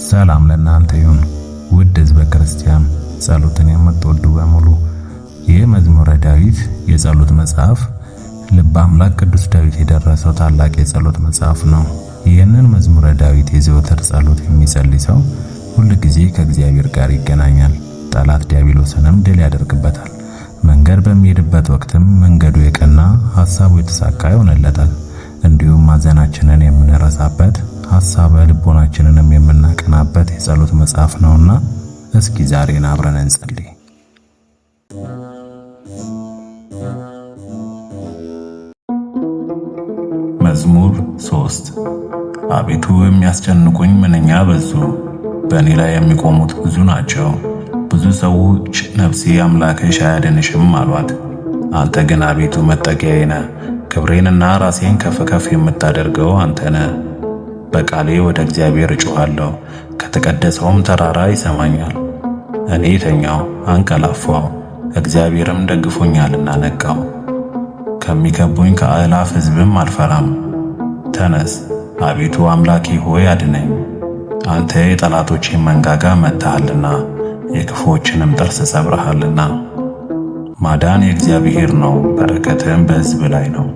ሰላም ለእናንተ ይሁን ውድ ሕዝበ ክርስቲያን ጸሎትን የምትወዱ በሙሉ። ይህ መዝሙረ ዳዊት የጸሎት መጽሐፍ ልበ አምላክ ቅዱስ ዳዊት የደረሰው ታላቅ የጸሎት መጽሐፍ ነው። ይህንን መዝሙረ ዳዊት የዘወትር ጸሎት የሚጸልይ ሰው ሁል ጊዜ ከእግዚአብሔር ጋር ይገናኛል፣ ጠላት ዲያብሎስንም ድል ያደርግበታል። መንገድ በሚሄድበት ወቅትም መንገዱ የቀና ሐሳቡ የተሳካ ይሆንለታል። እንዲሁም ማዘናችንን የምንረሳበት ሐሳበ ልቦናችንንም የምናቀናበት የጸሎት መጽሐፍ ነውና እስኪ ዛሬን አብረን እንጸልይ። መዝሙር 3 አቤቱ የሚያስጨንቁኝ ምንኛ በዙ፣ በእኔ ላይ የሚቆሙት ብዙ ናቸው። ብዙ ሰዎች ነፍሴ አምላክሽ አያድንሽም አሏት። አንተ ግን አቤቱ መጠጊያዬ ነህ፣ ክብሬንና ራሴን ከፍ ከፍ የምታደርገው አንተ ነህ። በቃሌ ወደ እግዚአብሔር እጮኻለሁ፣ ከተቀደሰውም ተራራ ይሰማኛል። እኔ ተኛው አንቀላፋው፣ እግዚአብሔርም ደግፎኛልና ነቃው። ከሚከቡኝ ከአእላፍ ሕዝብም አልፈራም። ተነስ አቤቱ አምላኬ ሆይ አድነኝ። አንተ የጠላቶቼን መንጋጋ መትሃልና የክፉዎችንም ጥርስ ሰብረሃልና። ማዳን የእግዚአብሔር ነው፣ በረከትም በሕዝብ ላይ ነው።